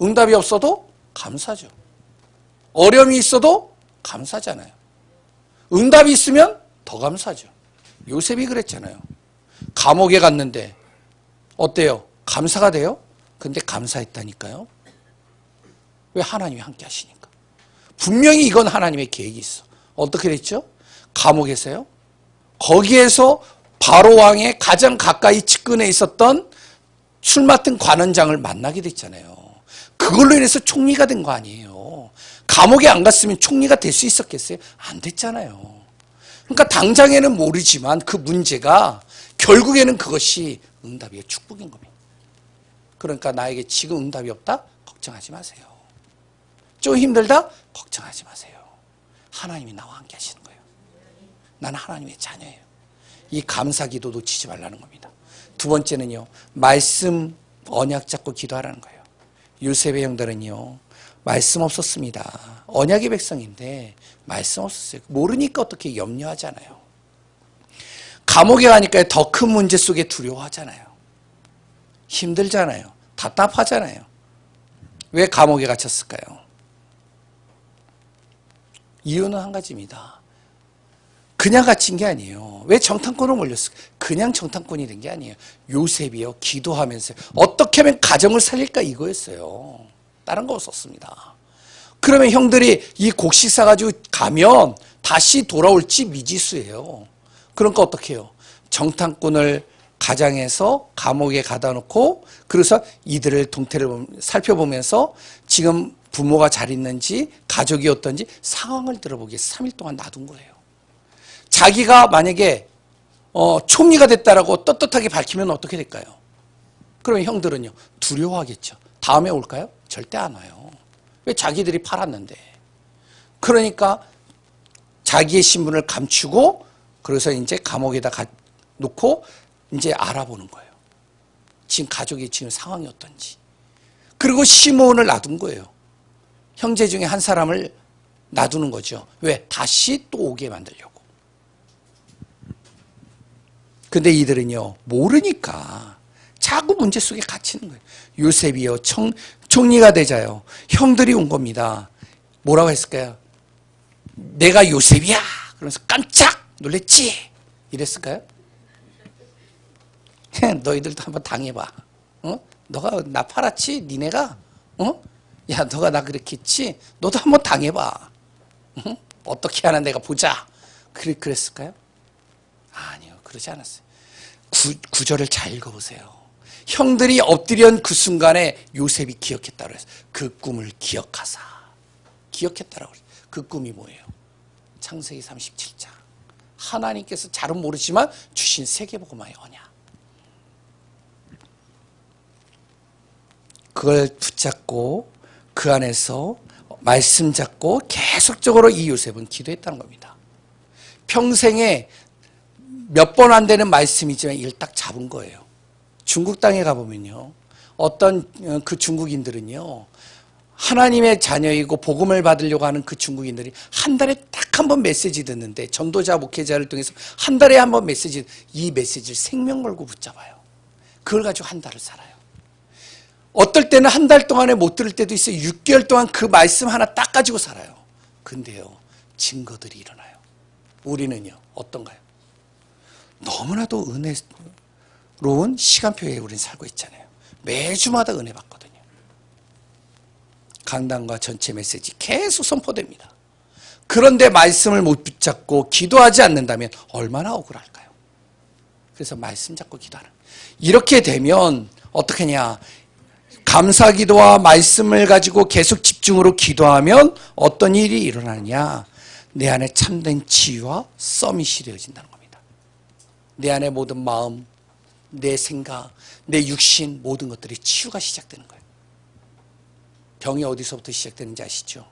응답이 없어도 감사죠. 어려움이 있어도 감사잖아요. 응답이 있으면 더 감사죠. 요셉이 그랬잖아요. 감옥에 갔는데 어때요? 감사가 돼요? 근데 감사했다니까요. 왜? 하나님이 함께 하시니까. 분명히 이건 하나님의 계획이 있어. 어떻게 됐죠? 감옥에서요. 거기에서 바로 왕의 가장 가까이 측근에 있었던 술 맡은 관원장을 만나게 됐잖아요. 그걸로 인해서 총리가 된 거 아니에요. 감옥에 안 갔으면 총리가 될 수 있었겠어요? 안 됐잖아요. 그러니까 당장에는 모르지만 그 문제가 결국에는 그것이 응답이에요. 축복인 겁니다. 그러니까 나에게 지금 응답이 없다? 걱정하지 마세요. 좀 힘들다? 걱정하지 마세요. 하나님이 나와 함께 하시는 거예요. 나는 하나님의 자녀예요. 이 감사 기도 놓치지 말라는 겁니다. 두 번째는요, 말씀 언약 잡고 기도하라는 거예요. 요셉의 형들은요, 말씀 없었습니다. 언약의 백성인데 말씀 없었어요. 모르니까 어떻게 염려하잖아요. 감옥에 가니까 더 큰 문제 속에 두려워하잖아요. 힘들잖아요. 답답하잖아요. 왜 감옥에 갇혔을까요? 이유는 한 가지입니다. 그냥 갇힌 게 아니에요. 왜 정탐꾼으로 몰렸을까요? 그냥 정탐꾼이 된 게 아니에요. 요셉이요, 기도하면서 어떻게 하면 가정을 살릴까 이거였어요. 다른 거 없었습니다. 그러면 형들이 이 곡식 사가지고 가면 다시 돌아올지 미지수예요. 그러니까 어떻게 해요? 정탐꾼을 가장해서 감옥에 가다 놓고, 그래서 이들을 동태를 살펴보면서 지금 부모가 잘 있는지 가족이 어떤지 상황을 들어보기 위해서 3일 동안 놔둔 거예요. 자기가 만약에 총리가 됐다라고 떳떳하게 밝히면 어떻게 될까요? 그러면 형들은요, 두려워하겠죠. 다음에 올까요? 절대 안 와요. 왜? 자기들이 팔았는데. 그러니까 자기의 신분을 감추고, 그래서 이제 감옥에다 놓고 이제 알아보는 거예요. 지금 가족의 지금 상황이 어떤지. 그리고 시므온을 놔둔 거예요. 형제 중에 한 사람을 놔두는 거죠. 왜? 다시 또 오게 만들려고. 근데 이들은요, 모르니까 자꾸 문제 속에 갇히는 거예요. 요셉이요, 총리가 되자요. 형들이 온 겁니다. 뭐라고 했을까요? 내가 요셉이야! 그러면서 깜짝 놀랬지? 이랬을까요? 너희들도 한번 당해봐. 너가 나 팔았지? 니네가? 야, 너가 나 그렇게 했지? 너도 한번 당해봐. 어떻게 하나 내가 보자. 그랬을까요? 아니요, 그러지 않았어요. 구절을 잘 읽어보세요. 형들이 엎드린 그 순간에 요셉이 기억했다고 했어요. 그 꿈을 기억하사. 기억했다라고 그랬어요. 그 꿈이 뭐예요? 창세기 37장. 하나님께서 잘은 모르지만 주신 세계복음화의 언약. 그걸 붙잡고 그 안에서 말씀 잡고 계속적으로 이 요셉은 기도했다는 겁니다. 평생에 몇 번 안 되는 말씀이지만 이걸 딱 잡은 거예요. 중국 땅에 가보면요, 어떤 그 중국인들은요, 하나님의 자녀이고 복음을 받으려고 하는 그 중국인들이 한 달에 딱 한 번 메시지 듣는데, 전도자 목회자를 통해서 한 달에 한 번 메시지, 이 메시지를 생명 걸고 붙잡아요. 그걸 가지고 한 달을 살아요. 어떨 때는 한 달 동안에 못 들을 때도 있어요. 6개월 동안 그 말씀 하나 딱 가지고 살아요. 근데요, 증거들이 일어나요. 우리는요, 어떤가요? 너무나도 은혜로운 시간표에 우리는 살고 있잖아요. 매주마다 은혜 받거든요. 강단과 전체 메시지 계속 선포됩니다. 그런데 말씀을 못 붙잡고 기도하지 않는다면 얼마나 억울할까요? 그래서 말씀 잡고 기도하는. 이렇게 되면 어떻게 하냐? 감사 기도와 말씀을 가지고 계속 집중으로 기도하면 어떤 일이 일어나느냐? 내 안에 참된 치유와 서밋이 되어진다는 겁니다. 내 안에 모든 마음, 내 생각, 내 육신 모든 것들이 치유가 시작되는 거예요. 병이 어디서부터 시작되는지 아시죠?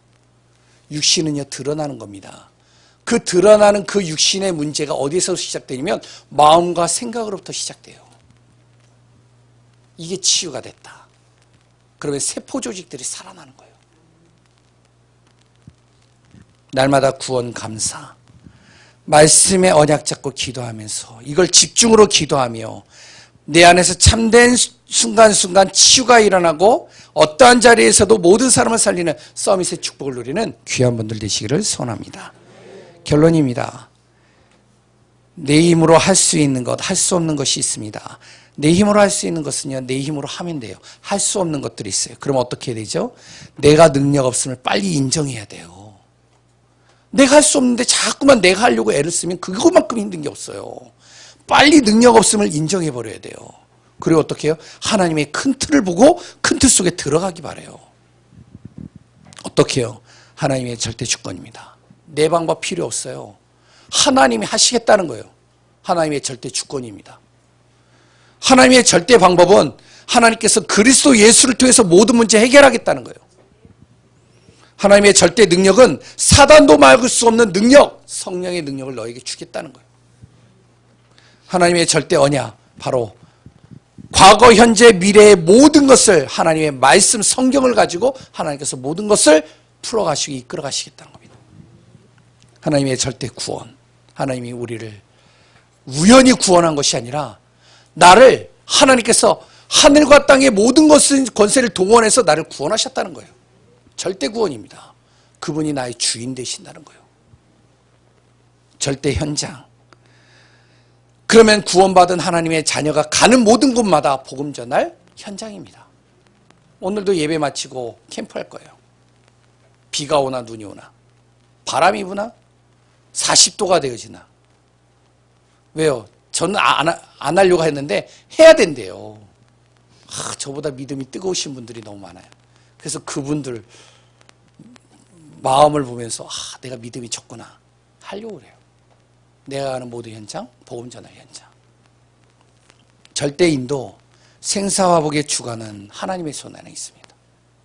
육신은요, 드러나는 겁니다. 그 드러나는 그 육신의 문제가 어디서 시작되냐면 마음과 생각으로부터 시작돼요. 이게 치유가 됐다. 그러면 세포 조직들이 살아나는 거예요. 날마다 구원 감사, 말씀의 언약 잡고 기도하면서 이걸 집중으로 기도하며 내 안에서 참된 순간순간 치유가 일어나고 어떠한 자리에서도 모든 사람을 살리는 서밋의 축복을 누리는 귀한 분들 되시기를 소원합니다. 결론입니다. 내 힘으로 할 수 있는 것, 할 수 없는 것이 있습니다. 내 힘으로 할 수 있는 것은요, 내 힘으로 하면 돼요. 할 수 없는 것들이 있어요. 그럼 어떻게 해야 되죠? 내가 능력 없음을 빨리 인정해야 돼요. 내가 할 수 없는데 자꾸만 내가 하려고 애를 쓰면 그것만큼 힘든 게 없어요. 빨리 능력 없음을 인정해 버려야 돼요. 그리고 어떻게 해요? 하나님의 큰 틀을 보고 큰 틀 속에 들어가기 바라요. 어떻게 해요? 하나님의 절대 주권입니다. 내 방법 필요 없어요. 하나님이 하시겠다는 거예요. 하나님의 절대 주권입니다. 하나님의 절대 방법은 하나님께서 그리스도 예수를 통해서 모든 문제 해결하겠다는 거예요. 하나님의 절대 능력은 사단도 막을 수 없는 능력, 성령의 능력을 너에게 주겠다는 거예요. 하나님의 절대 언약, 바로 과거, 현재, 미래의 모든 것을 하나님의 말씀, 성경을 가지고 하나님께서 모든 것을 풀어가시고 이끌어 가시겠다는 겁니다. 하나님의 절대 구원, 하나님이 우리를 우연히 구원한 것이 아니라 나를 하나님께서 하늘과 땅의 모든 것을 권세를 동원해서 나를 구원하셨다는 거예요. 절대 구원입니다. 그분이 나의 주인 되신다는 거예요. 절대 현장. 그러면 구원받은 하나님의 자녀가 가는 모든 곳마다 복음 전할 현장입니다. 오늘도 예배 마치고 캠프할 거예요. 비가 오나 눈이 오나 바람이 부나 40도가 되어지나. 왜요? 저는 안 하려고 했는데 해야 된대요. 저보다 믿음이 뜨거우신 분들이 너무 많아요. 그래서 그분들 마음을 보면서 내가 믿음이 적구나 하려고 그래요. 내가 가는 모든 현장, 복음 전할 현장. 절대인도 생사화복의 주관은 하나님의 손 안에 있습니다.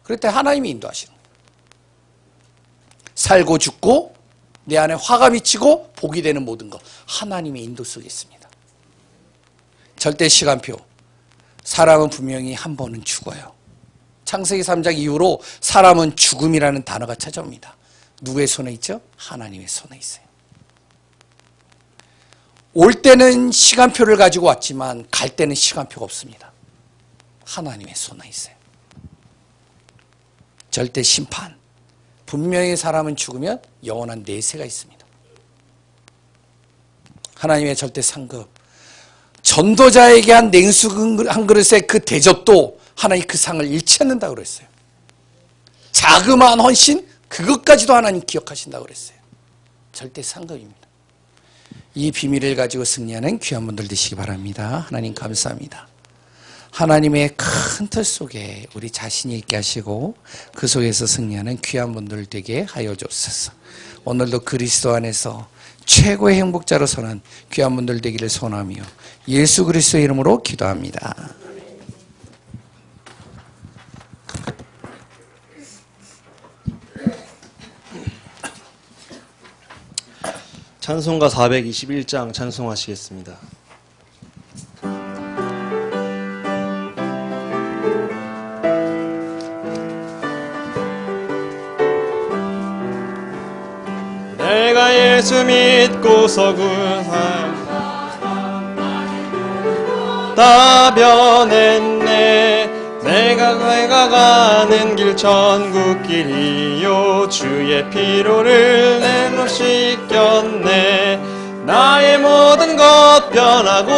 그럴 때 하나님이 인도하시는 거예요. 살고 죽고 내 안에 화가 미치고 복이 되는 모든 것, 하나님의 인도 속에 있습니다. 절대 시간표. 사람은 분명히 한 번은 죽어요. 창세기 3장 이후로 사람은 죽음이라는 단어가 찾아옵니다. 누구의 손에 있죠? 하나님의 손에 있어요. 올 때는 시간표를 가지고 왔지만 갈 때는 시간표가 없습니다. 하나님의 손에 있어요. 절대 심판. 분명히 사람은 죽으면 영원한 내세가 있습니다. 하나님의 절대 상급. 전도자에게 한 냉수 한 그릇의 그 대접도 하나님 그 상을 잃지 않는다고 그랬어요. 자그마한 헌신, 그것까지도 하나님 기억하신다고 그랬어요. 절대 상급입니다. 이 비밀을 가지고 승리하는 귀한 분들 되시기 바랍니다. 하나님 감사합니다. 하나님의 큰 틀 속에 우리 자신이 있게 하시고 그 속에서 승리하는 귀한 분들 되게 하여 주옵소서. 오늘도 그리스도 안에서 최고의 행복자로 서는 귀한 분들 되기를 소원하며 예수 그리스도의 이름으로 기도합니다. 찬송가 421장 찬송하시겠습니다. 내가 예수 믿고서 구원 다 변했네. 내가 가는 길 천국길이요 주의 피로를 내 몫 씻겼네. 나의 모든 것 변하고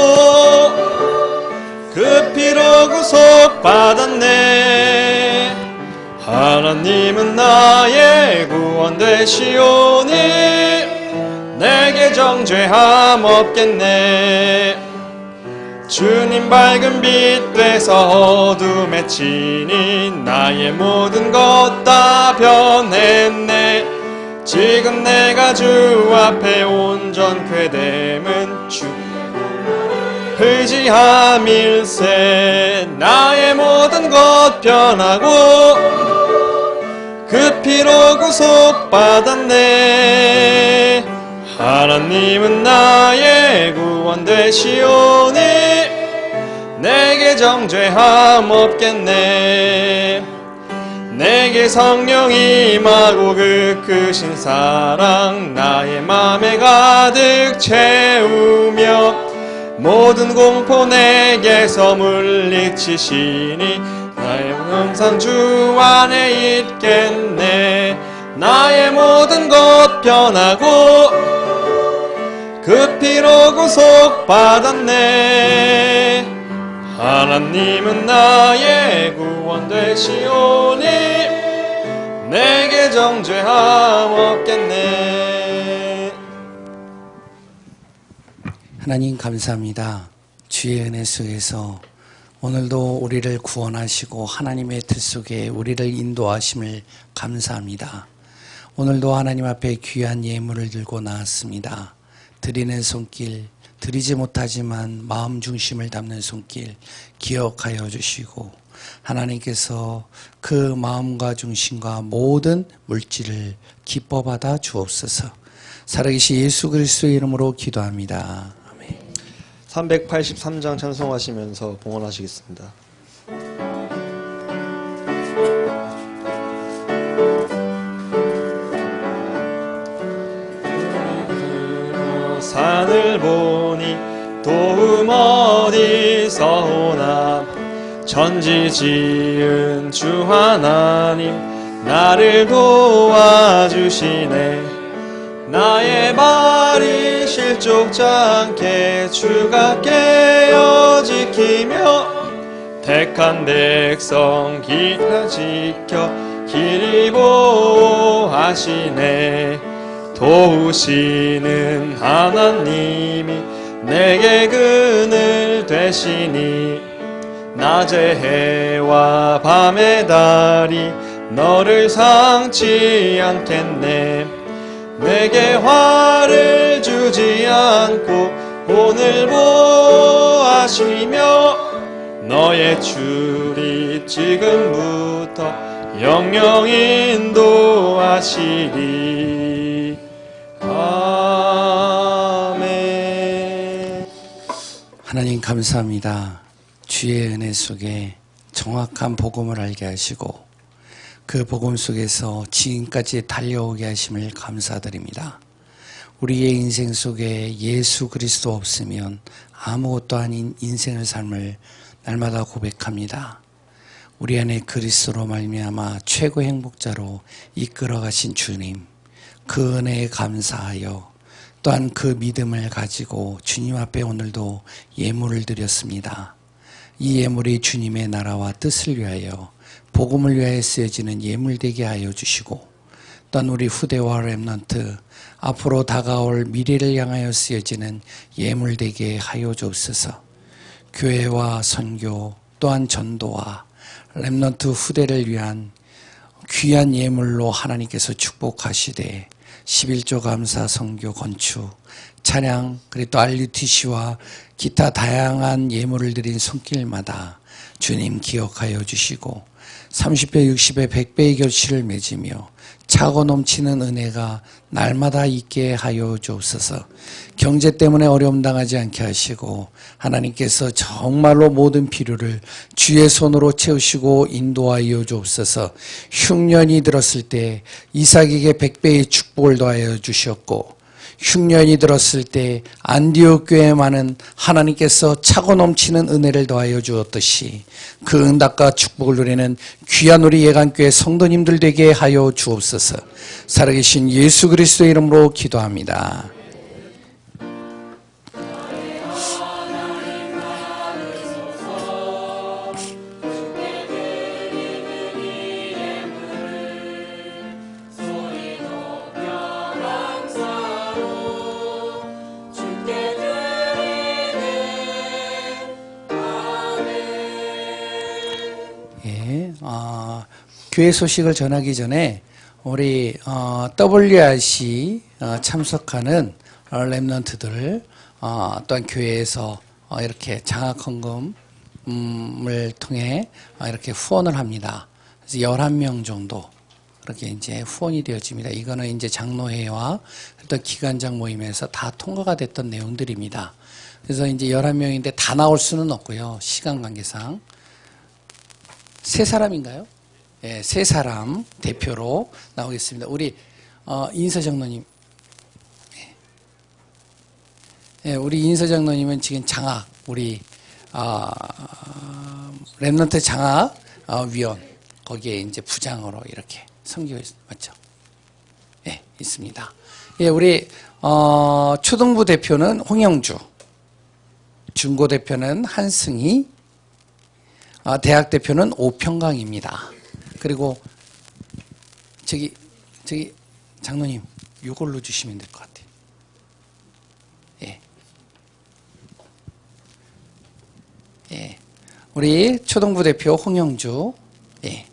그 피로 구속받았네. 하나님은 나의 구원 되시오니 내게 정죄함 없겠네. 주님 밝은 빛 돼서 어둠에 치니 나의 모든 것 다 변했네. 지금 내가 주 앞에 온전케 됨은 주 의지함일세. 나의 모든 것 변하고 그 피로 구속받았네. 하나님은 나의 구원 되시오니 내게 정죄함 없겠네. 내게 성령 임하고 그 크신 사랑 나의 맘에 가득 채우며 모든 공포 내게서 물리치시니 나의 항상 주 안에 있겠네. 나의 모든 것 변하고 그 피로 구속받았네. 하나님은 나의 구원 되시오니 내게 정죄함 없겠네. 하나님 감사합니다. 주의 은혜 속에서 오늘도 우리를 구원하시고 하나님의 뜻 속에 우리를 인도하심을 감사합니다. 오늘도 하나님 앞에 귀한 예물을 들고 나왔습니다. 드리는 손길, 드리지 못하지만 마음 중심을 담는 손길 기억하여 주시고 하나님께서 그 마음과 중심과 모든 물질을 기뻐 받아 주옵소서. 살아계신 예수 그리스도의 이름으로 기도합니다. 아멘. 383장 찬송하시면서 봉헌하시겠습니다. 산을 보니 도움 어디서 오나. 천지 지은 주 하나님 나를 도와주시네. 나의 발이 실족지 않게 주가 깨어 지키며 택한 백성 길을 지켜 길이 보호하시네. 도우시는 하나님이 내게 그늘 되시니 낮의 해와 밤의 달이 너를 상치 않겠네. 내게 화를 주지 않고 오늘 보호하시며 너의 줄이 지금부터 영영 인도하시리. 아멘. 하나님 감사합니다. 주의 은혜 속에 정확한 복음을 알게 하시고 그 복음 속에서 지금까지 달려오게 하심을 감사드립니다. 우리의 인생 속에 예수 그리스도 없으면 아무것도 아닌 인생의 삶을 날마다 고백합니다. 우리 안에 그리스도로 말미암아 최고 행복자로 이끌어 가신 주님, 그 은혜에 감사하여 또한 그 믿음을 가지고 주님 앞에 오늘도 예물을 드렸습니다. 이 예물이 주님의 나라와 뜻을 위하여 복음을 위하여 쓰여지는 예물 되게 하여 주시고 또한 우리 후대와 렘넌트 앞으로 다가올 미래를 향하여 쓰여지는 예물 되게 하여 주옵소서. 교회와 선교 또한 전도와 렘넌트 후대를 위한 귀한 예물로 하나님께서 축복하시되 11조 감사 선교 건축 찬양 그리고 또 RUTC와 기타 다양한 예물을 드린 손길마다 주님 기억하여 주시고 30배 60배 100배의 결실을 맺으며 차고 넘치는 은혜가 날마다 있게 하여 주옵소서. 경제 때문에 어려움 당하지 않게 하시고 하나님께서 정말로 모든 필요를 주의 손으로 채우시고 인도하여 주옵소서. 흉년이 들었을 때 이삭에게 100배의 축복을 더하여 주셨고 흉년이 들었을 때 안디옥 교회만은 하나님께서 차고 넘치는 은혜를 더하여 주었듯이 그 응답과 축복을 누리는 귀한 우리 예강교회 성도님들 되게 하여 주옵소서. 살아계신 예수 그리스도의 이름으로 기도합니다. 교회 소식을 전하기 전에 우리 WRC 참석하는 렘넌트들 또한 교회에서 이렇게 장학헌금을 통해 이렇게 후원을 합니다. 그래서 11명 정도 그렇게 이제 후원이 되어집니다. 이거는 이제 장로회와 어떤 기관장 모임에서 다 통과가 됐던 내용들입니다. 그래서 이제 11명인데 다 나올 수는 없고요. 시간 관계상. 3사람인가요? 예, 3사람 대표로 나오겠습니다. 우리, 인서장로님. 예, 우리 인서장로님은 지금 장학, 우리, 랩런트 장학, 위원. 거기에 이제 부장으로 이렇게 섬기고 있습니다. 맞죠? 예, 있습니다. 예, 우리, 초등부 대표는 홍영주. 중고 대표는 한승희, 대학 대표는 오평강입니다. 그리고 저기 장로님 이걸로 주시면 될 것 같아요. 예, 예, 우리 초등부 대표 홍영주, 예,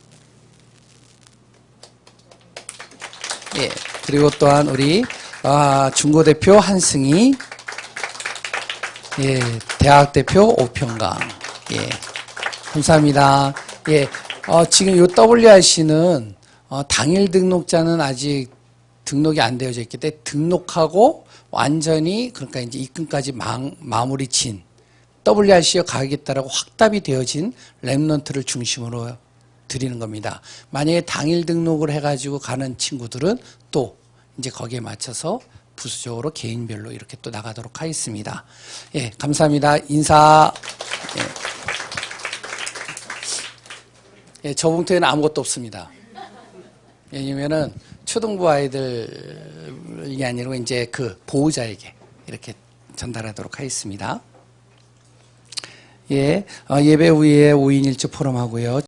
예, 그리고 또한 우리 중고 대표 한승희. 예, 대학 대표 오평강. 예, 감사합니다. 예, 지금 요 WRC는 당일 등록자는 아직 등록이 안 되어져 있기 때문에 등록하고 완전히 그러니까 이제 입금까지 마무리 진 WRC에 가겠다라고 확답이 되어진 랩런트를 중심으로 드리는 겁니다. 만약에 당일 등록을 해가지고 가는 친구들은 또 이제 거기에 맞춰서 부수적으로 개인별로 이렇게 또 나가도록 하겠습니다. 예, 감사합니다. 인사. 예. 예, 저 봉투에는 아무것도 없습니다. 왜냐면은 초등부 아이들이 아니고 이제 그 보호자에게 이렇게 전달하도록 하겠습니다. 예, 예배 후에 5인 1조 포럼하고요.